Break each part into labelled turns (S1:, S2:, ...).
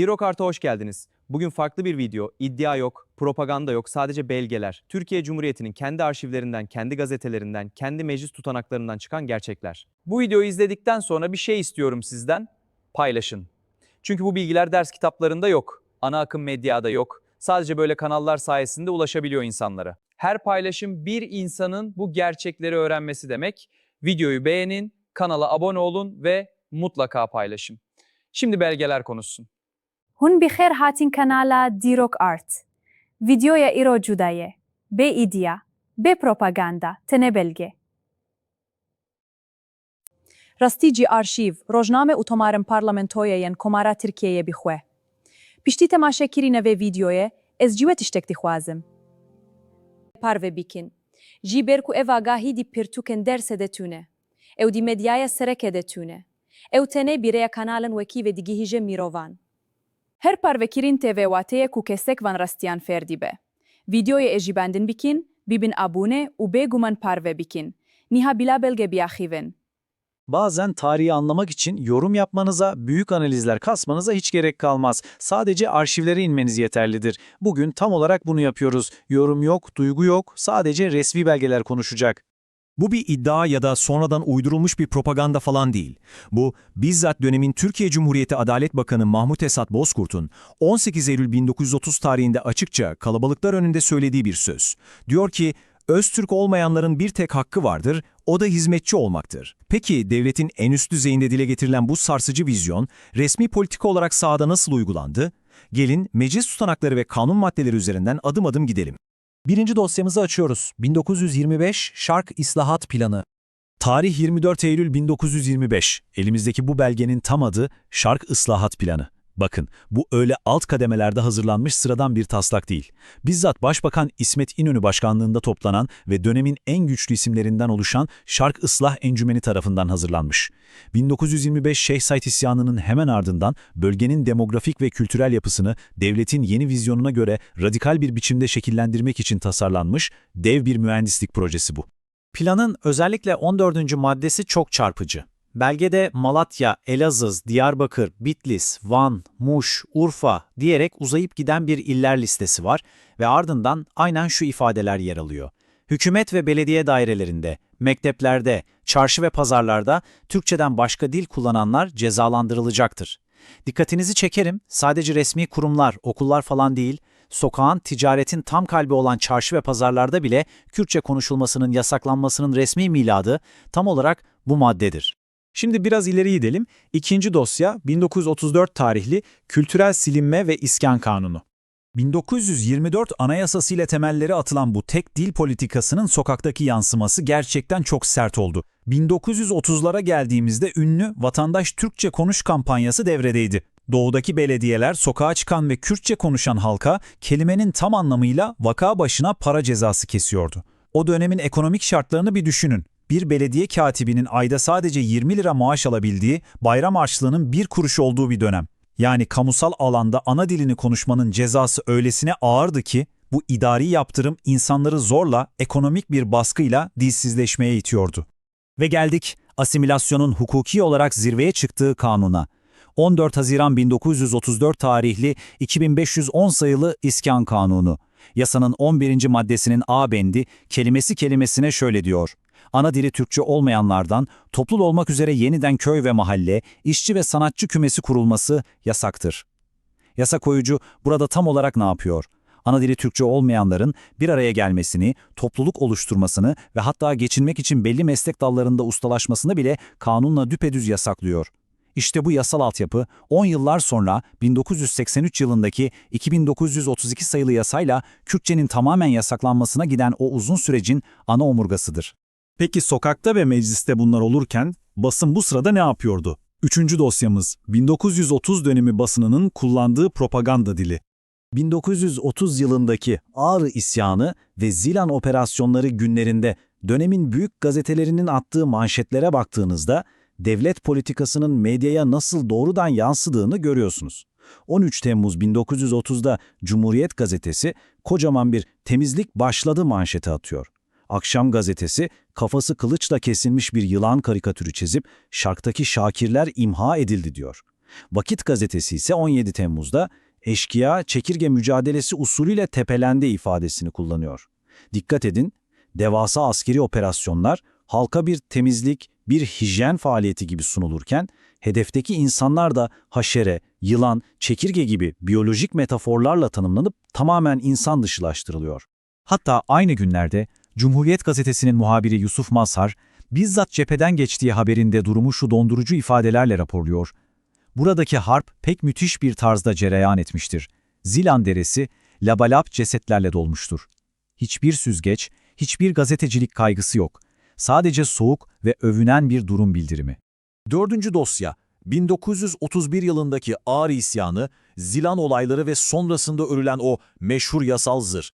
S1: Dirokart'a hoş geldiniz. Bugün farklı bir video, iddia yok, propaganda yok, sadece belgeler. Türkiye Cumhuriyeti'nin kendi arşivlerinden, kendi gazetelerinden, kendi meclis tutanaklarından çıkan gerçekler. Bu videoyu izledikten sonra bir şey istiyorum sizden, paylaşın. Çünkü bu bilgiler ders kitaplarında yok, ana akım medyada yok. Sadece böyle kanallar sayesinde ulaşabiliyor insanlara. Her paylaşım bir insanın bu gerçekleri öğrenmesi demek. Videoyu beğenin, kanala abone olun ve mutlaka paylaşın. Şimdi belgeler konuşsun.
S2: هون بخير هاتين كنالا ديروك آرت. فيديويا إيرو جوداية. بي إيديا. بي بروباغاندا. تنبلغي. راستيجي آرشيف. روجنامه اوتومارن پارلمنتويا ين كومارا تركيا بخوه. پشتی تماشا کرینا و ویدیویه از جوه تشتکتی خوازم. پارو بیکن. جی برکو او آگاهی دی پرتوکن درس دتونه. او دی مدیای سرکه دتونه. او تنه بیره کانالن وکی و دیگیهیجه میروان. Her parvekirin TVWat'ye ku kesek van rastiyan ferdi be. Videoya ejibandin bikin, bibin abone u beguman parve bikin. Niha bila belge biahiven.
S3: Bazen tarihi anlamak için yorum yapmanıza, büyük analizler kasmanıza hiç gerek kalmaz. Sadece arşivlere inmeniz yeterlidir. Bugün tam olarak bunu yapıyoruz. Yorum yok, duygu yok, sadece resmi belgeler konuşacak.
S4: Bu bir iddia ya da sonradan uydurulmuş bir propaganda falan değil. Bu, bizzat dönemin Türkiye Cumhuriyeti Adalet Bakanı Mahmut Esat Bozkurt'un 18 Eylül 1930 tarihinde açıkça kalabalıklar önünde söylediği bir söz. Diyor ki, Öztürk olmayanların bir tek hakkı vardır, o da hizmetçi olmaktır. Peki devletin en üst düzeyinde dile getirilen bu sarsıcı vizyon, resmi politika olarak sahada nasıl uygulandı? Gelin meclis tutanakları ve kanun maddeleri üzerinden adım adım gidelim.
S3: Birinci dosyamızı açıyoruz. 1925 Şark İslahat Planı.
S4: Tarih 24 Eylül 1925. Elimizdeki bu belgenin tam adı Şark Islahat Planı. Bakın, bu öyle alt kademelerde hazırlanmış sıradan bir taslak değil. Bizzat Başbakan İsmet İnönü başkanlığında toplanan ve dönemin en güçlü isimlerinden oluşan Şark Islah Encümeni tarafından hazırlanmış. 1925 Şeyh Said isyanının hemen ardından bölgenin demografik ve kültürel yapısını devletin yeni vizyonuna göre radikal bir biçimde şekillendirmek için tasarlanmış dev bir mühendislik projesi bu.
S3: Planın özellikle 14. maddesi çok çarpıcı. Belgede Malatya, Elazığ, Diyarbakır, Bitlis, Van, Muş, Urfa diyerek uzayıp giden bir iller listesi var ve ardından aynen şu ifadeler yer alıyor. Hükümet ve belediye dairelerinde, mekteplerde, çarşı ve pazarlarda Türkçeden başka dil kullananlar cezalandırılacaktır. Dikkatinizi çekerim, sadece resmi kurumlar, okullar falan değil, sokağın, ticaretin tam kalbi olan çarşı ve pazarlarda bile Kürtçe konuşulmasının yasaklanmasının resmi miladı tam olarak bu maddedir.
S4: Şimdi biraz ileri gidelim. İkinci dosya 1934 tarihli Kültürel Silinme ve İskan Kanunu. 1924 Anayasası ile temelleri atılan bu tek dil politikasının sokaktaki yansıması gerçekten çok sert oldu. 1930'lara geldiğimizde ünlü Vatandaş Türkçe Konuş kampanyası devredeydi. Doğudaki belediyeler sokağa çıkan ve Kürtçe konuşan halka kelimenin tam anlamıyla vaka başına para cezası kesiyordu. O dönemin ekonomik şartlarını bir düşünün. Bir belediye katibinin ayda sadece 20 lira maaş alabildiği, bayram harçlığının 1 kuruş olduğu bir dönem. Yani kamusal alanda ana dilini konuşmanın cezası öylesine ağırdı ki, bu idari yaptırım insanları zorla, ekonomik bir baskıyla dilsizleşmeye itiyordu. Ve geldik asimilasyonun hukuki olarak zirveye çıktığı kanuna. 14 Haziran 1934 tarihli 2510 sayılı İskan Kanunu. Yasanın 11. maddesinin A bendi kelimesi kelimesine şöyle diyor. Ana dili Türkçe olmayanlardan toplul olmak üzere yeniden köy ve mahalle, işçi ve sanatçı kümesi kurulması yasaktır. Yasa koyucu burada tam olarak ne yapıyor? Ana dili Türkçe olmayanların bir araya gelmesini, topluluk oluşturmasını ve hatta geçinmek için belli meslek dallarında ustalaşmasını bile kanunla düpedüz yasaklıyor. İşte bu yasal altyapı 10 yıllar sonra 1983 yılındaki 2932 sayılı yasayla Kürtçenin tamamen yasaklanmasına giden o uzun sürecin ana omurgasıdır. Peki sokakta ve mecliste bunlar olurken basın bu sırada ne yapıyordu? Üçüncü dosyamız 1930 dönemi basınının kullandığı propaganda dili.
S3: 1930 yılındaki Ağrı isyanı ve Zilan operasyonları günlerinde dönemin büyük gazetelerinin attığı manşetlere baktığınızda devlet politikasının medyaya nasıl doğrudan yansıdığını görüyorsunuz. 13 Temmuz 1930'da Cumhuriyet Gazetesi kocaman bir "temizlik başladı" manşeti atıyor. Akşam Gazetesi kafası kılıçla kesilmiş bir yılan karikatürü çizip "Şark'taki Şakirler imha edildi" diyor. Vakit gazetesi ise 17 Temmuz'da eşkıya çekirge mücadelesi usulüyle tepelendi ifadesini kullanıyor. Dikkat edin, devasa askeri operasyonlar halka bir temizlik, bir hijyen faaliyeti gibi sunulurken, hedefteki insanlar da haşere, yılan, çekirge gibi biyolojik metaforlarla tanımlanıp tamamen insan dışılaştırılıyor. Hatta aynı günlerde Cumhuriyet Gazetesi'nin muhabiri Yusuf Mazhar, bizzat cepheden geçtiği haberinde durumu şu dondurucu ifadelerle raporluyor. Buradaki harp pek müthiş bir tarzda cereyan etmiştir. Zilan Deresi labalap cesetlerle dolmuştur. Hiçbir süzgeç, hiçbir gazetecilik kaygısı yok. Sadece soğuk ve övünen bir durum bildirimi.
S5: 4. dosya, 1931 yılındaki Ağrı isyanı, Zilan olayları ve sonrasında örülen o meşhur yasal zırh.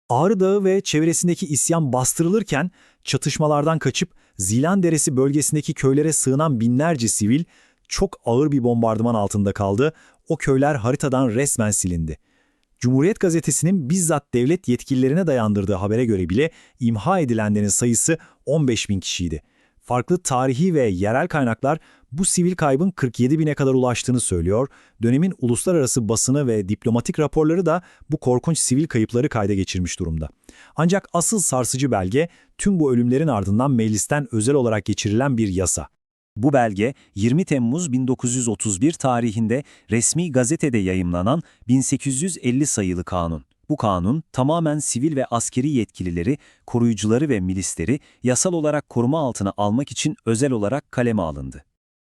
S4: Ağrı Dağı ve çevresindeki isyan bastırılırken çatışmalardan kaçıp Zilan Deresi bölgesindeki köylere sığınan binlerce sivil çok ağır bir bombardıman altında kaldı. O köyler haritadan resmen silindi. Cumhuriyet Gazetesi'nin bizzat devlet yetkililerine dayandırdığı habere göre bile imha edilenlerin sayısı 15.000 kişiydi. Farklı tarihi ve yerel kaynaklar bu sivil kaybın 47.000'e kadar ulaştığını söylüyor. Dönemin uluslararası basını ve diplomatik raporları da bu korkunç sivil kayıpları kayda geçirmiş durumda. Ancak asıl sarsıcı belge tüm bu ölümlerin ardından meclisten özel olarak geçirilen bir yasa.
S3: Bu belge 20 Temmuz 1931 tarihinde resmi gazetede yayımlanan 1850 sayılı kanun. Bu kanun tamamen sivil ve askeri yetkilileri, koruyucuları ve milisleri yasal olarak koruma altına almak için özel olarak kaleme alındı.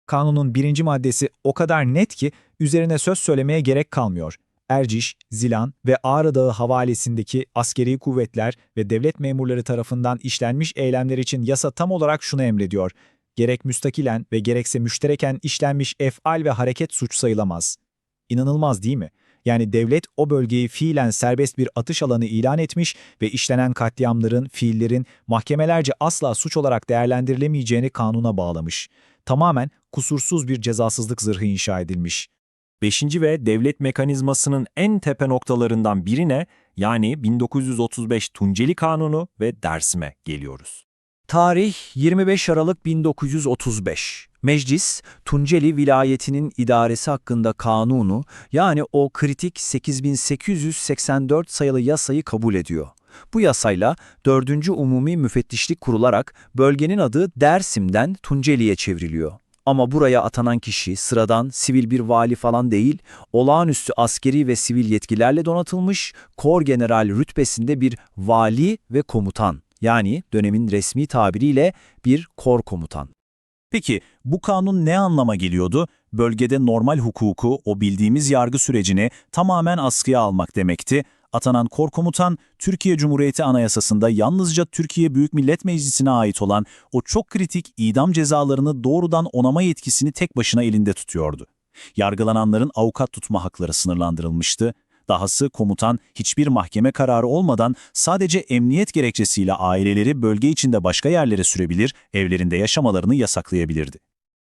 S4: Kanunun 1. maddesi o kadar net ki üzerine söz söylemeye gerek kalmıyor. Erciş, Zilan ve Ağrı Dağı havalesindeki askeri kuvvetler ve devlet memurları tarafından işlenmiş eylemler için yasa tam olarak şunu emrediyor. Gerek müstakilen ve gerekse müştereken işlenmiş efal ve hareket suç sayılamaz. İnanılmaz değil mi? Yani devlet o bölgeyi fiilen serbest bir atış alanı ilan etmiş ve işlenen katliamların, fiillerin mahkemelerce asla suç olarak değerlendirilemeyeceğini kanuna bağlamış. Tamamen kusursuz bir cezasızlık zırhı inşa edilmiş.
S5: 5. ve devlet mekanizmasının en tepe noktalarından birine, yani 1935 Tunceli Kanunu ve Dersim'e geliyoruz.
S3: Tarih 25 Aralık 1935. Meclis, Tunceli vilayetinin idaresi hakkında kanunu, yani o kritik 8884 sayılı yasayı kabul ediyor. Bu yasayla 4. Umumi Müfettişlik kurularak bölgenin adı Dersim'den Tunceli'ye çevriliyor. Ama buraya atanan kişi sıradan sivil bir vali falan değil, olağanüstü askeri ve sivil yetkilerle donatılmış kor general rütbesinde bir vali ve komutan. Yani dönemin resmi tabiriyle bir kor komutan.
S5: Peki bu kanun ne anlama geliyordu? Bölgede normal hukuku, o bildiğimiz yargı sürecini tamamen askıya almak demekti. Atanan kor komutan, Türkiye Cumhuriyeti Anayasası'nda yalnızca Türkiye Büyük Millet Meclisi'ne ait olan o çok kritik idam cezalarını doğrudan onama yetkisini tek başına elinde tutuyordu. Yargılananların avukat tutma hakları sınırlandırılmıştı. Dahası komutan hiçbir mahkeme kararı olmadan sadece emniyet gerekçesiyle aileleri bölge içinde başka yerlere sürebilir, evlerinde yaşamalarını yasaklayabilirdi.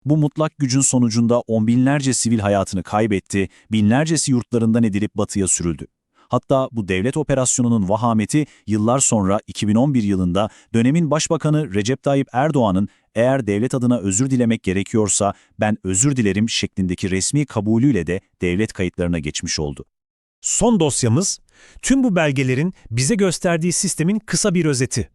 S5: Bu mutlak gücün sonucunda on binlerce sivil hayatını kaybetti, binlercesi yurtlarından edilip batıya sürüldü. Hatta bu devlet operasyonunun vahameti yıllar sonra 2011 yılında dönemin Başbakanı Recep Tayyip Erdoğan'ın eğer devlet adına özür dilemek gerekiyorsa ben özür dilerim şeklindeki resmi kabulüyle de devlet kayıtlarına geçmiş oldu.
S6: Son dosyamız, tüm bu belgelerin bize gösterdiği sistemin kısa bir özeti.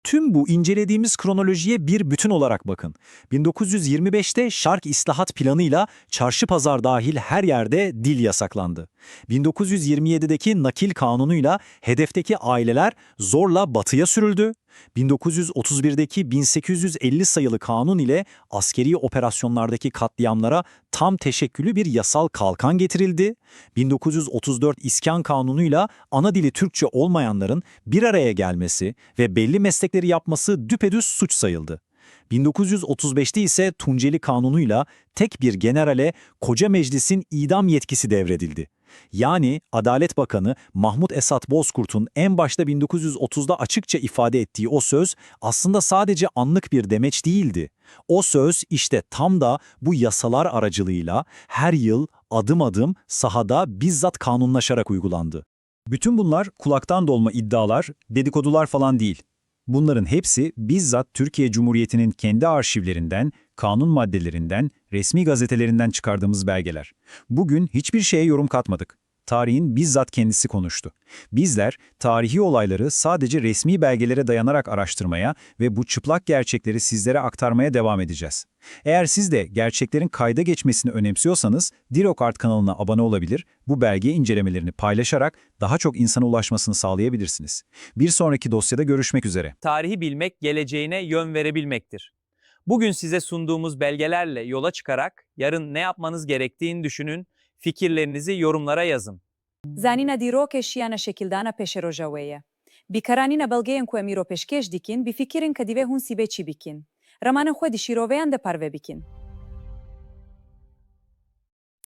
S4: Tüm bu incelediğimiz kronolojiye bir bütün olarak bakın. 1925'te Şark İslahat Planı'yla çarşı pazar dahil her yerde dil yasaklandı. 1927'deki Nakil Kanunu'yla hedefteki aileler zorla batıya sürüldü. 1931'deki 1850 sayılı kanun ile askeri operasyonlardaki katliamlara tam teşekküllü bir yasal kalkan getirildi. 1934 İskan Kanunu'yla ana dili Türkçe olmayanların bir araya gelmesi ve belli meslekleri yapması düpedüz suç sayıldı. 1935'te ise Tunceli Kanunu'yla tek bir generale koca meclisin idam yetkisi devredildi. Yani Adalet Bakanı Mahmut Esat Bozkurt'un en başta 1930'da açıkça ifade ettiği o söz aslında sadece anlık bir demeç değildi. O söz işte tam da bu yasalar aracılığıyla her yıl adım adım sahada bizzat kanunlaşarak uygulandı. Bütün bunlar kulaktan dolma iddialar, dedikodular falan değil.
S5: Bunların hepsi bizzat Türkiye Cumhuriyeti'nin kendi arşivlerinden, kanun maddelerinden, resmi gazetelerinden çıkardığımız belgeler. Bugün hiçbir şeye yorum katmadık. Tarihin bizzat kendisi konuştu. Bizler tarihi olayları sadece resmi belgelere dayanarak araştırmaya ve bu çıplak gerçekleri sizlere aktarmaya devam edeceğiz. Eğer siz de gerçeklerin kayda geçmesini önemsiyorsanız Dirokart kanalına abone olabilir, bu belge incelemelerini paylaşarak daha çok insana ulaşmasını sağlayabilirsiniz. Bir sonraki dosyada görüşmek üzere.
S1: Tarihi bilmek geleceğine yön verebilmektir. Bugün size sunduğumuz belgelerle yola çıkarak yarın ne yapmanız gerektiğini düşünün, fikirlerinizi yorumlara yazın.
S2: Zanina dîrok eşiyana şekildana peşe roja wê ye. Bîkaranîna belgeyên ku em îro pêşkêş dîkin, bi fikirên kedî vê hûn sîbê çî bîkin. Ramanên xwe di şîroveyan de parve bîkin.